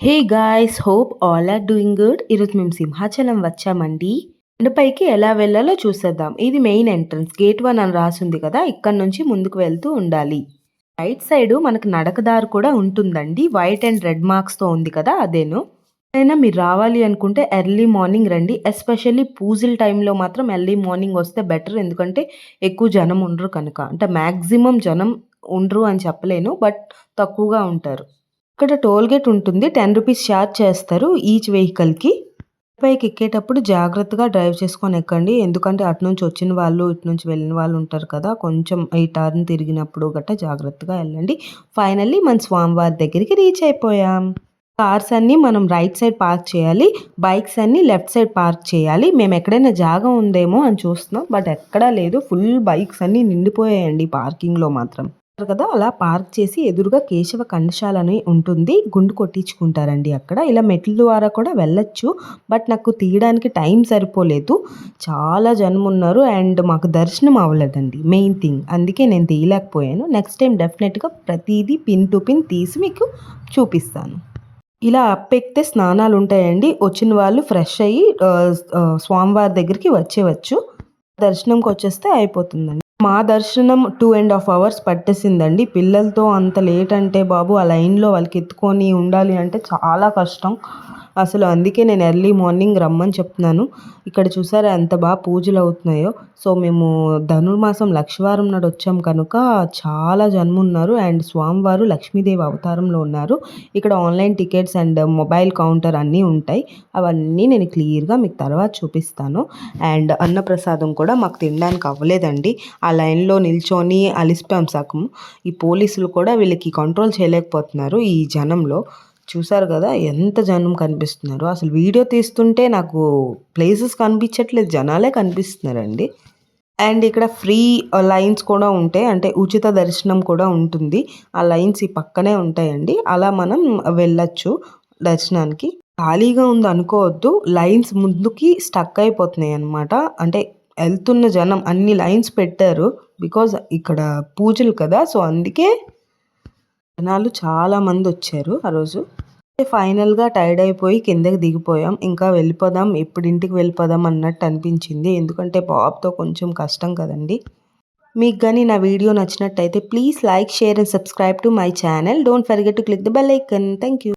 Hey guys! Hope all are doing good. ఈరోజు మేము సింహాచలం వచ్చామండి. కొండపైకి ఎలా వెళ్ళాలో చూసేద్దాం. ఇది మెయిన్ ఎంట్రన్స్. గేట్ 1 అని రాసుంది కదా! ఇక్కడ నుంచి ముందుకు వెళ్తూ ఉండాలి. రైట్ సైడు మనకు నడకదారి కూడా ఉంటుందండి. వైట్ అండ్ రెడ్ మార్క్స్‌తో ఉంది కదా! అదేను. అయినా మీరు రావాలి అనుకుంటే ఎర్లీ మార్నింగ్ రండి. ఎస్పెషల్లీ పూజల టైంలో మాత్రం ఎర్లీ మార్నింగ్ వస్తే బెటర్. ఎందుకంటే ఎక్కువ జనం ఉండరు కనుక. అంటే మాక్సిమం జనం ఉండరు అని చెప్పలేను. బట్ తక్కువగా ఉంటారు. ఇక్కడ టోల్ గేట్ ఉంటుంది. 10 రూపీస్ చార్జ్ చేస్తారు ఈచ్ వెహికల్‌కి. పైకి ఎక్కేటప్పుడు జాగ్రత్తగా డ్రైవ్ చేసుకొని ఎక్కండి. ఎందుకంటే అటు నుంచి వచ్చిన వాళ్ళు, ఇటు నుంచి వెళ్ళిన వాళ్ళు ఉంటారు కదా! కొంచెం ఈ టర్న్ తిరిగినప్పుడు గట్టా జాగ్రత్తగా ఎళ్ళండి. ఫైనల్లీ మన స్వామివారి దగ్గరికి రీచ్ అయిపోయాం. కార్స్ అన్నీ మనం రైట్ సైడ్ పార్క్ చేయాలి. బైక్స్ అన్నీ లెఫ్ట్ సైడ్ పార్క్ చేయాలి. మేము ఎక్కడైనా జాగా ఉందేమో అని చూస్తున్నాం. బట్ ఎక్కడా లేదు. ఫుల్ బైక్స్ అన్నీ నిండిపోయాయండి పార్కింగ్‌లో మాత్రం. కదా! అలా పార్క్ చేసి ఎదురుగా కేశవ కండశాల అని ఉంటుంది. గుండు కొట్టించుకుంటారండి అక్కడ. ఇలా మెట్ల ద్వారా కూడా వెళ్ళొచ్చు. బట్ నాకు తీయడానికి టైం సరిపోలేదు. చాలా జనమున్నారు అండ్ మాకు దర్శనం అవ్వలేదండి మెయిన్ థింగ్. అందుకే నేను తీయలేకపోయాను. నెక్స్ట్ టైం డెఫినెట్‌గా ప్రతీదీ పిన్ టు పిన్ తీసి మీకు చూపిస్తాను. ఇలా అప్పెక్కితే స్నానాలుంటాయండి. వచ్చిన వాళ్ళు ఫ్రెష్ అయ్యి స్వామివారి దగ్గరికి వచ్చేయవచ్చు. దర్శనంకొచ్చేస్తే అయిపోతుందండి. మా దర్శనం 2½ అవర్స్ పట్టేసిందండి. పిల్లలతో అంత లేట్ అంటే బాబు ఆ లైన్‌లో వాళ్ళకి ఎత్తుకొని ఉండాలి అంటే చాలా కష్టం. అసలు అందుకే నేను ఎర్లీ మార్నింగ్ రమ్మని చెప్తున్నాను. ఇక్కడ చూసారా ఎంత పూజలవుతున్నాయో. సో, మేము ధనుర్మాసం లక్షవారం నాడు వచ్చాం కనుక చాలా జనమున్నారు అండ్ స్వామివారు లక్ష్మీదేవి అవతారంలో ఉన్నారు. ఇక్కడ online tickets and mobile counter అన్నీ ఉంటాయి. అవన్నీ నేను క్లియర్‌గా మీకు తర్వాత చూపిస్తాను. అండ్ అన్నప్రసాదం కూడా మాకు తినడానికి అవ్వలేదండి. ఆ లైన్‌లో నిల్చొని అలిసిపోయాం సగం. ఈ పోలీసులు కూడా వీళ్ళకి కంట్రోల్ చేయలేకపోతున్నారు ఈ జనంలో. చూసారు కదా! ఎంత జనం కనిపిస్తున్నారో. అసలు వీడియో తీస్తుంటే నాకు ప్లేసెస్ కనిపించట్లేదు. జనాలే కనిపిస్తున్నారండి. అండ్ ఇక్కడ ఫ్రీ లైన్స్ కూడా ఉంటాయి. అంటే ఉచిత దర్శనం కూడా ఉంటుంది. ఆ లైన్స్ ఈ పక్కనే ఉంటాయండి. అలా మనం వెళ్ళొచ్చు దర్శనానికి. ఖాళీగా ఉందనుకోవద్దు. లైన్స్ ముందుకి స్టక్ అయిపోతున్నాయన్నమాట. అంటే ఎళ్తున్న జనం అన్ని లైన్స్ పెట్టారు. బికాజ్ ఇక్కడ పూజలు కదా! సో, అందుకే జనాలు చాలా మందొచ్చారు ఆ రోజు. ఫైనల్‌గా టైర్డ్ అయిపోయి కిందకి దిగిపోయాం. ఇంకా వెళ్ళిపోదాం, ఎప్పుడు ఇంటికి వెళ్ళిపోదాం అన్నట్టు అనిపించింది. ఎందుకంటే బాబుతో కొంచెం కష్టం కదండీ! మీకు గాని నా వీడియో నచ్చినట్టయితే please like, share and subscribe to my channel. Don't forget to click the bell icon. Thank you.